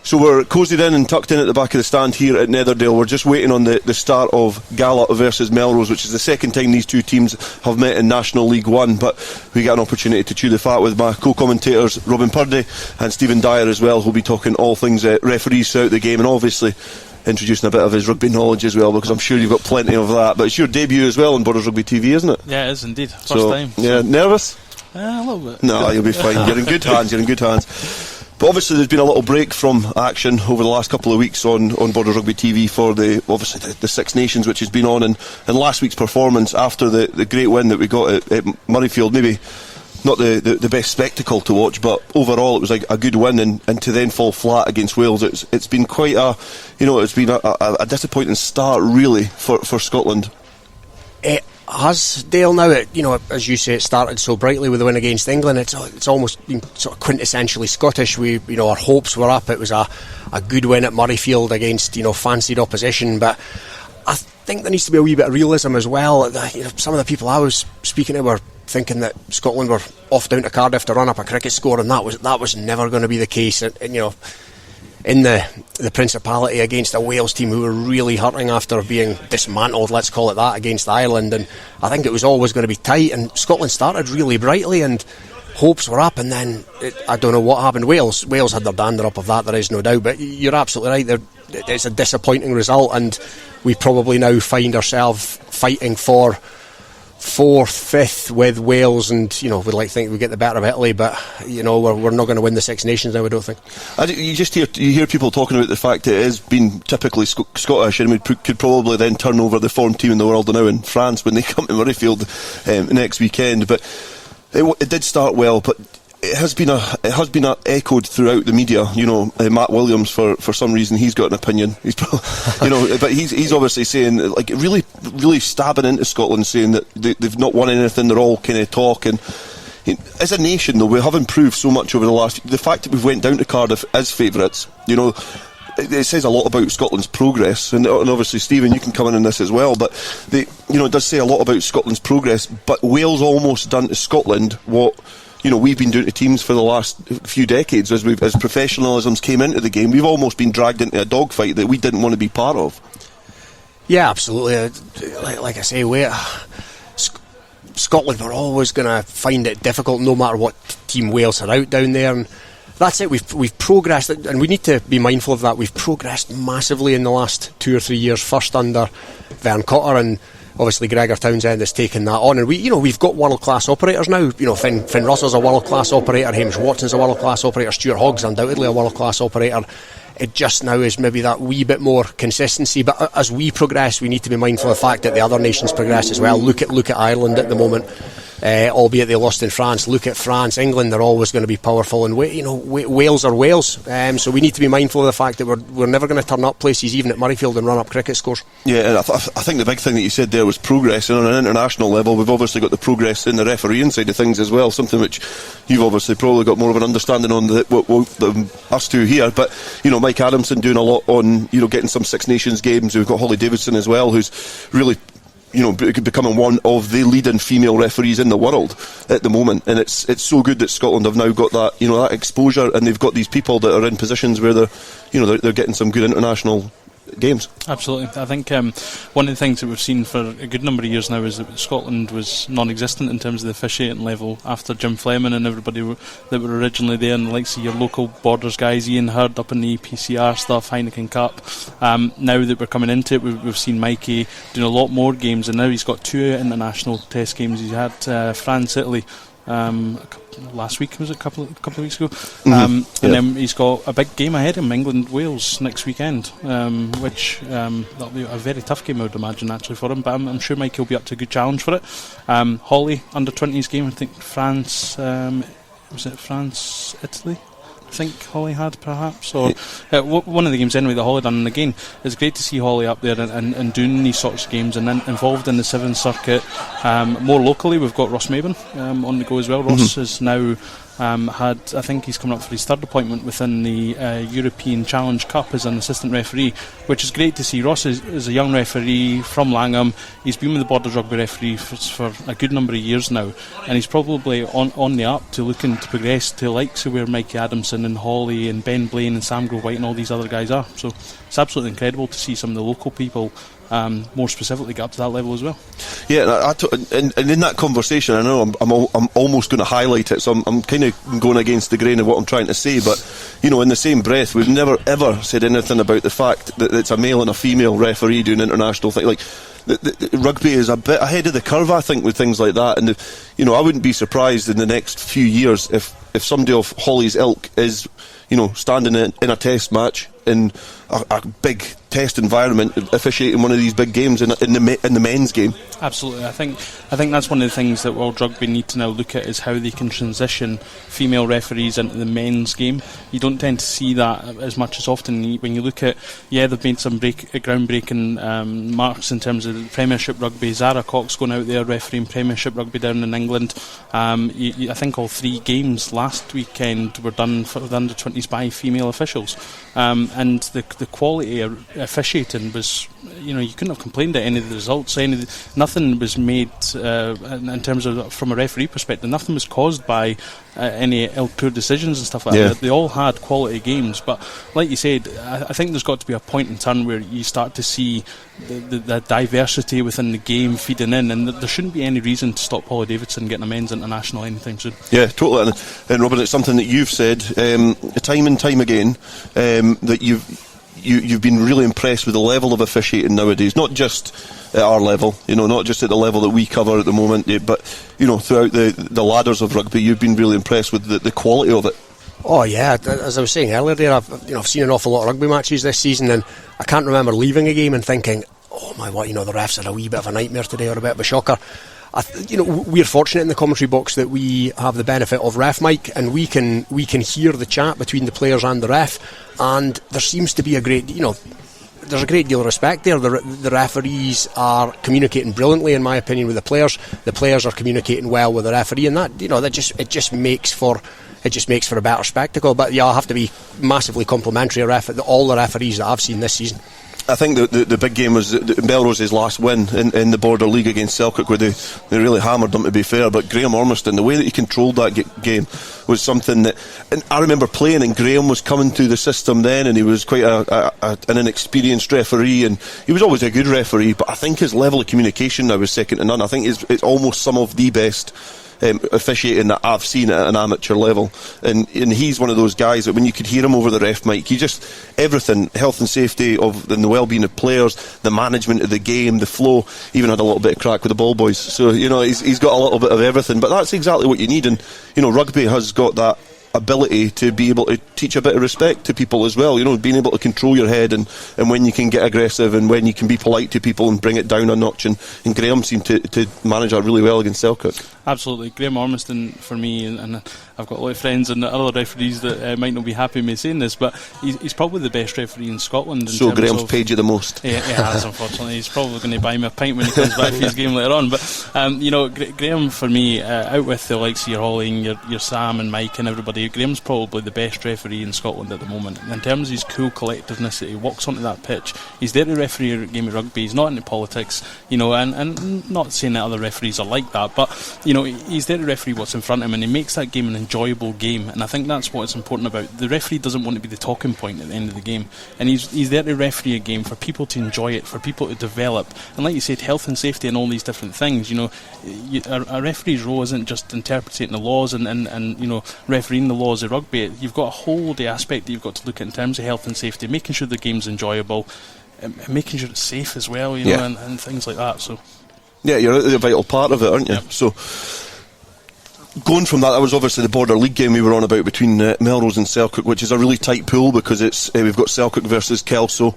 So we're cozied in and tucked in at the back of the stand here at Netherdale. We're just waiting on the start of Gala versus Melrose, which is the second time these two teams have met in National League One. But we get an opportunity to chew the fat with my co-commentators Robin Purdie and Steven Dyer as well, who'll be talking all things referees throughout the game, and obviously introducing a bit of his rugby knowledge as well, because I'm sure you've got plenty of that. But it's your debut as well on Borders Rugby TV, isn't it? Yeah, it is indeed. First time. Yeah, nervous? A little bit. No, you'll be fine. You're in good hands. But obviously there's been a little break from action over the last couple of weeks on Borders Rugby TV for the Six Nations, which has been on, and last week's performance after the great win that we got at Murrayfield. Maybe not the best spectacle to watch, but overall it was like a good win, and to then fall flat against Wales, it's been quite a disappointing start really for Scotland. It has, Dale. Now, as you say, it started so brightly with the win against England. It's almost been sort of quintessentially Scottish. Our hopes were up. It was a good win at Murrayfield against fancied opposition, but I think there needs to be a wee bit of realism as well. Some of the people I was speaking to were thinking that Scotland were off down to Cardiff to run up a cricket score, and that was never going to be the case. And in the Principality against a Wales team who were really hurting after being dismantled, let's call it that, against Ireland, and I think it was always going to be tight, and Scotland started really brightly and hopes were up, and then I don't know what happened. Wales had their dander up of that, there is no doubt, but you're absolutely right, it's a disappointing result, and we probably now find ourselves fighting for 4th, 5th with Wales, and we'd like to think we get the better of Italy, but we're not going to win the Six Nations now, I don't think. You hear people talking about the fact that it has been typically Scottish, and we could probably then turn over the form team in the world now in France when they come to Murrayfield next weekend. But it did start well, but it has been echoed throughout the media. Matt Williams, for some reason, he's got an opinion. He's probably, but he's obviously saying, like, really, really stabbing into Scotland, saying that they've not won anything. They're all kind of talk. And as a nation, though, we have improved so much over the fact that we've went down to Cardiff as favourites. It says a lot about Scotland's progress, and obviously, Stephen, you can come in on this as well. But it does say a lot about Scotland's progress. But Wales almost done to Scotland what we've been doing to teams for the last few decades. As professionalisms came into the game, we've almost been dragged into a dogfight that we didn't want to be part of. Yeah, absolutely. Like I say, Scotland were always going to find it difficult, no matter what team Wales are out down there. And that's it. We've progressed, and we need to be mindful of that. We've progressed massively in the last 2 or 3 years. First under Vern Cotter, and obviously Gregor Townsend has taken that on, and we've got world class operators now. Finn Russell's a world class operator, Hamish Watson's a world class operator, Stuart Hogg's undoubtedly a world class operator. It just now is maybe that wee bit more consistency, but as we progress, we need to be mindful of the fact that the other nations progress as well. Look at Ireland at the moment, albeit they lost in France. Look at France, England, they're always going to be powerful, and Wales are Wales, so we need to be mindful of the fact that we're never going to turn up places even at Murrayfield and run up cricket scores. Yeah, and I think the big thing that you said there was progress, and on an international level we've obviously got the progress in the refereeing side of things as well, something which you've obviously probably got more of an understanding on than us two here. But Mike Adamson doing a lot on getting some Six Nations games. We've got Holly Davidson as well, who's really becoming one of the leading female referees in the world at the moment, and it's so good that Scotland have now got that that exposure, and they've got these people that are in positions where they're getting some good international games. Absolutely. I think one of the things that we've seen for a good number of years now is that Scotland was non-existent in terms of the officiating level after Jim Fleming and everybody that were originally there, and the likes of your local Borders guys, Ian Hurd up in the PCR stuff, Heineken Cup. Now that we're coming into it, we've seen Mikey doing a lot more games, and now he's got 2 international test games. He's had France, Italy last week, was it a couple of weeks ago? And then he's got a big game ahead of him, England-Wales next weekend, which that'll be a very tough game, I would imagine, actually, for him, but I'm sure Mike will be up to a good challenge for it. Holly, under-20s game, I think France, was it France-Italy? I think Holly had, perhaps, or one of the games anyway that Holly done. And again, it's great to see Holly up there and doing these sorts of games and then involved in the Sevens circuit. More locally, we've got Ross Maben on the go as well. Ross is now I think he's coming up for his third appointment within the European Challenge Cup as an assistant referee, which is great to see. Ross is a young referee from Langham. He's been with the Borders Rugby referee for a good number of years now, and he's probably on the up to looking to progress to the likes of where Mikey Adamson and Hawley and Ben Blaine and Sam Grove-White and all these other guys are. So it's absolutely incredible to see some of the local people more specifically get up to that level as well. Yeah, and in that conversation, I know I'm almost going to highlight it, so I'm kind of going against the grain of what I'm trying to say, but in the same breath, we've never ever said anything about the fact that it's a male and a female referee doing international things. Like, the rugby is a bit ahead of the curve, I think, with things like that, and I wouldn't be surprised in the next few years if somebody of Hawley's ilk is standing in a test match in a big test environment, officiating one of these big games in the men's game. Absolutely. I think that's one of the things that World Rugby need to now look at, is how they can transition female referees into the men's game. You don't tend to see that as much as often. When you look at, they've made some groundbreaking marks in terms of Premiership rugby. Zara Cox going out there refereeing Premiership rugby down in England. I think all 3 games last weekend were done for the under-20s by female officials. And the quality of officiating was, you couldn't have complained at any of the results. Nothing was made in terms of, from a referee perspective, nothing was caused by any poor decisions and stuff like that. They all had quality games, but like you said, I think there's got to be a point in turn where you start to see the diversity within the game feeding in, and there shouldn't be any reason to stop Paulie Davidson getting a men's international anytime soon. Yeah, totally. And Robin, it's something that you've said time and time again, that you've been really impressed with the level of officiating nowadays, not just at our level, not just at the level that we cover at the moment, but throughout the ladders of rugby. You've been really impressed with the quality of it. Oh yeah, as I was saying earlier there, I've seen an awful lot of rugby matches this season, and I can't remember leaving a game and thinking, oh my, what, the refs are a wee bit of a nightmare today, or a bit of a shocker. We're fortunate in the commentary box that we have the benefit of ref mic, and we can hear the chat between the players and the ref, and there seems to be a great there's a great deal of respect there. The referees are communicating brilliantly, in my opinion, with the players. The players are communicating well with the referee, and that just makes for a better spectacle. But I'll have to be massively complimentary of all the referees that I've seen this season. I think the big game was Melrose's last win in the Border League against Selkirk, where they really hammered them, to be fair. But Graham Ormiston, the way that he controlled that game was something that, and I remember playing, and Graham was coming through the system then, and he was quite an inexperienced referee, and he was always a good referee, but I think his level of communication now is second to none. I think it's almost some of the best officiating that I've seen at an amateur level, and he's one of those guys that when you could hear him over the ref mic, everything, health and safety and the well-being of players, the management of the game, the flow, even had a little bit of crack with the ball boys, so he's got a little bit of everything. But that's exactly what you need, and rugby has got that ability to be able to teach a bit of respect to people as well, being able to control your head, and when you can get aggressive and when you can be polite to people and bring it down a notch, and Graham seemed to manage that really well against Selkirk. Absolutely. Graham Ormiston for me, and I've got a lot of friends and other referees that might not be happy with me saying this, but he's probably the best referee in Scotland. So Graham's paid you the most. Yeah, he has, unfortunately. He's probably going to buy me a pint when he comes back for his game later on, but Graham for me, out with the likes of your Holly and your Sam and Mike and everybody, Graham's probably the best referee in Scotland at the moment. In terms of his cool collectiveness that he walks onto that pitch, he's there to referee a game of rugby, he's not into politics, and not saying that other referees are like that, but he's there to referee what's in front of him, and he makes that game an enjoyable game, and I think that's what's important about the referee. Doesn't want to be the talking point at the end of the game, and he's there to referee a game for people to enjoy it, for people to develop, and like you said, health and safety and all these different things. A referee's role isn't just interpreting the laws and refereeing the laws of rugby. You've got a whole day aspect that you've got to look at in terms of health and safety, making sure the game's enjoyable, and making sure it's safe as well, and things like that. So yeah, you're a vital part of it, aren't you? Yep. So going from that was obviously the Border League game we were on about between Melrose and Selkirk, which is a really tight pool because it's we've got Selkirk versus Kelso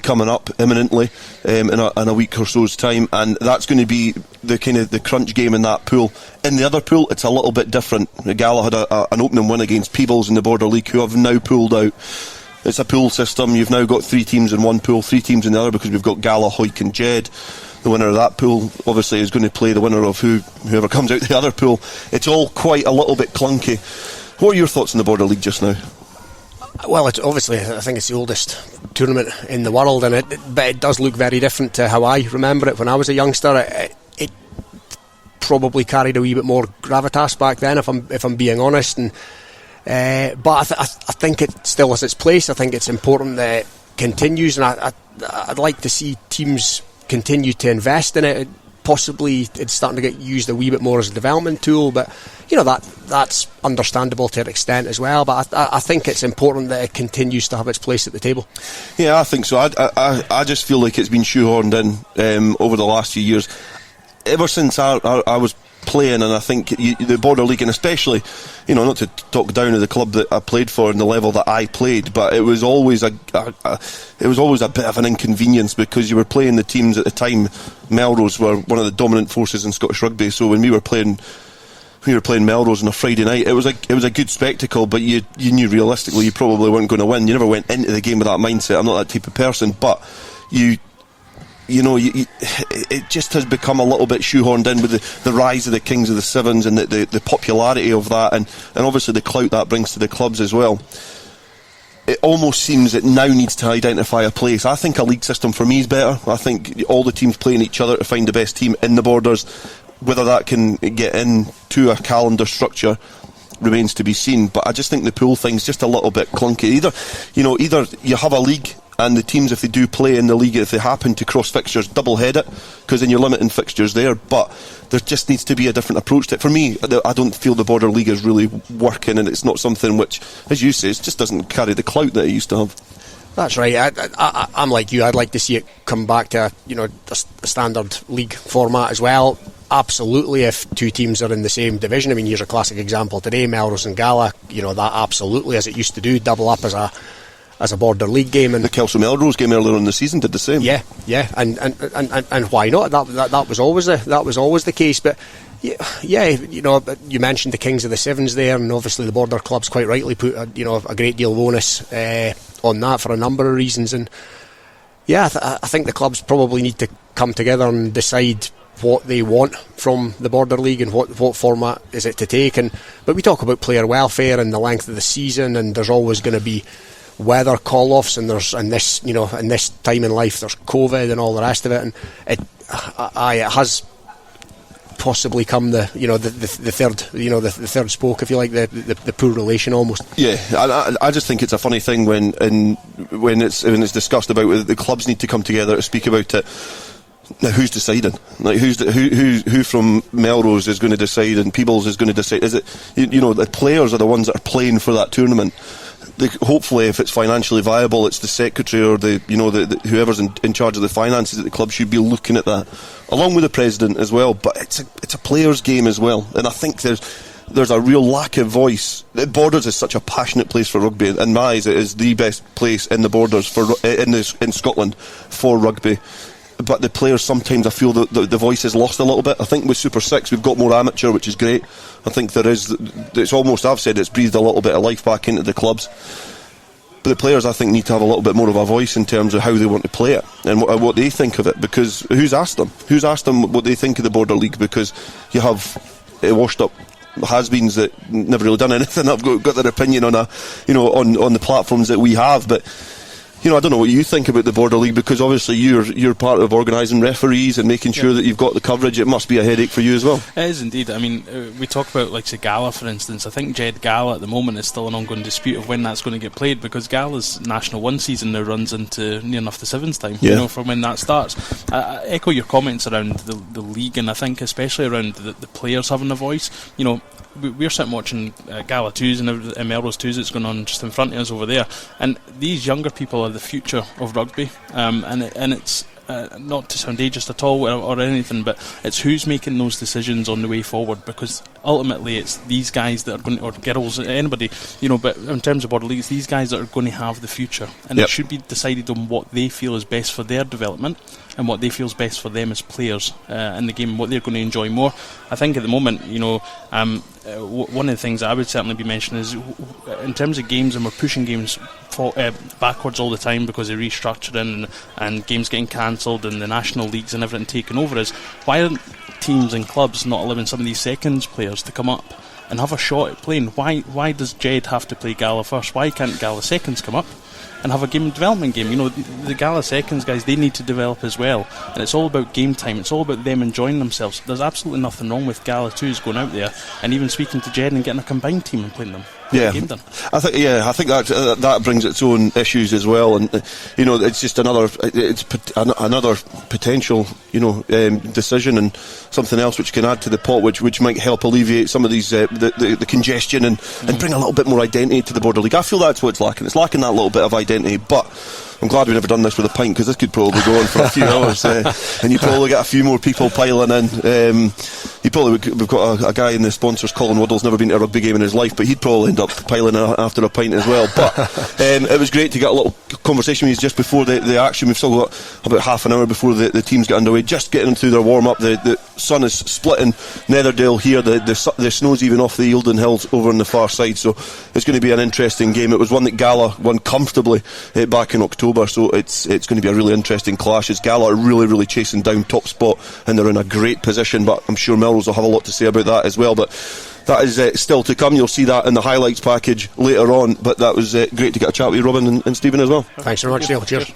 coming up imminently in a week or so's time, and that's going to be the kind of the crunch game in that pool. In the other pool, it's a little bit different. Gala had an opening win against Peebles in the Border League, who have now pulled out. It's a pool system. You've now got 3 teams in one pool, 3 teams in the other, because we've got Gala, Hoyk and Jed. the winner of that pool obviously is going to play the winner of whoever comes out the other pool. It's all quite a little bit clunky. What are your thoughts on the Border League just now? Well, it's obviously, I think it's the oldest tournament in the world, but it does look very different to how I remember it when I was a youngster. It probably carried a wee bit more gravitas back then, if I'm being honest. But I think it still has its place. I think it's important that it continues, and I'd like to see teams continue to invest in it. Possibly it's starting to get used a wee bit more as a development tool, but that's understandable to an extent as well. But I think it's important that it continues to have its place at the table. Yeah, I think so. I just feel like it's been shoehorned in over the last few years. Ever since I was playing, and I think the Border League, and especially, not to talk down to the club that I played for and the level that I played, but it was always a bit of an inconvenience, because you were playing the teams at the time. Melrose were one of the dominant forces in Scottish rugby, so when we were playing Melrose on a Friday night, it was a good spectacle, but you knew realistically you probably weren't going to win. You never went into the game with that mindset. I'm not that type of person, but it just has become a little bit shoehorned in with the rise of the Kings of the Sevens and the popularity of that, and obviously the clout that brings to the clubs as well. It almost seems it now needs to identify a place. I think a league system for me is better. I think all the teams playing each other to find the best team in the Borders. Whether that can get into a calendar structure remains to be seen, but I just think the pool thing's just a little bit clunky. Either you have a league, and the teams, if they do play in the league, if they happen to cross fixtures, double head it, because then you're limiting fixtures there. But there just needs to be a different approach to it. For me, I don't feel the Border League is really working, and it's not something which, as you say, it just doesn't carry the clout that it used to have. That's right. I'm like you. I'd like to see it come back to a standard league format as well. Absolutely, if two teams are in the same division. I mean, here's a classic example today: Melrose and Gala. That absolutely, as it used to do, double up as a Border League game. And the Kelso Melrose game earlier in the season did the same. Yeah, and why not? That was always the case. But yeah, you mentioned the Kings of the Sevens there, and obviously the Border clubs quite rightly put a great deal of onus on that for a number of reasons. And yeah, I think the clubs probably need to come together and decide what they want from the Border League and what format is it to take. But we talk about player welfare and the length of the season, and there's always going to be weather call-offs, and in this time in life there's COVID and all the rest of it, and it has possibly come the third spoke, if you like, the poor relation almost. Yeah, I just think it's a funny thing when it's discussed about the clubs need to come together to speak about it. Now, who's deciding? Like, who from Melrose is going to decide, and Peebles is going to decide? Is it the players are the ones that are playing for that tournament? Hopefully, if it's financially viable, it's the secretary or the whoever's in charge of the finances at the club should be looking at that, along with the president as well. But it's a players' game as well, and I think there's a real lack of voice. The Borders is such a passionate place for rugby. In my eyes, it is the best place in the Borders in Scotland for rugby. But the players, sometimes I feel that the voice is lost a little bit. I think with Super 6 we've got more amateur, which is great. I think it's almost, I've said, it's breathed a little bit of life back into the clubs. But the players, I think, need to have a little bit more of a voice in terms of how they want to play it and what they think of it. Because who's asked them? Who's asked them what they think of the Border League? Because you have washed up has-beens that never really done anything. I've got their opinion on on the platforms that we have, but I don't know what you think about the Border League, because obviously you're part of organising referees and making sure that you've got the coverage. It must be a headache for you as well. It is indeed. I mean, we talk about like say Gala, for instance. I think Jed Gala at the moment is still an ongoing dispute of when that's going to get played, because Gala's National 1 season now runs into near enough the Sevens time, from when that starts. I echo your comments around the league, and I think especially around the players having a voice. We're sitting watching Gala 2s and Melrose 2s that's going on just in front of us over there, and these younger people are the future of rugby, and it's not to sound ageist at all or anything, but it's who's making those decisions on the way forward, because ultimately it's these guys that are going to, or girls, anybody, but in terms of Border League, it's these guys that are going to have the future, and it should be decided on what they feel is best for their development and what they feel is best for them as players in the game, and what they're going to enjoy more. I think at the moment, one of the things I would certainly be mentioning is, in terms of games, and we're pushing games backwards all the time because of restructuring and games getting cancelled and the national leagues and everything taken over, is why aren't teams and clubs not allowing some of these seconds players to come up and have a shot at playing? Why does Jed have to play Gala first? Why can't Gala seconds come up and have a development game? The Gala seconds guys, they need to develop as well, and it's all about game time. It's all about them enjoying themselves. There's absolutely nothing wrong with Gala 2s going out there and even speaking to Jed and getting a combined team and playing them. Yeah, game done. I think that brings its own issues as well, and it's just another potential decision and something else which can add to the pot, which might help alleviate some of these the congestion and bring a little bit more identity to the Border League. I feel that's what it's lacking. It's lacking that little bit of identity, but I'm glad we've never done this with a pint, because this could probably go on for a few hours, and you probably get a few more people piling in. We've got a guy in the sponsors, Colin Woodall's never been to a rugby game in his life, but he'd probably end up piling in after a pint as well. But it was great to get a little conversation with you just before the action. We've still got about half an hour before the teams get underway, just getting them through their warm-up. The sun is splitting Netherdale here, the snow's even off the Eildon Hills over on the far side, so it's going to be an interesting game. It was one that Gala won comfortably back in October, so it's going to be a really interesting clash, as Gala are really, really chasing down top spot and they're in a great position, but I'm sure Melrose will have a lot to say about that as well. But that is still to come. You'll see that in the highlights package later on, but that was great to get a chat with you, Robin and Stephen, as well. Thanks very much, Neil. Cheers.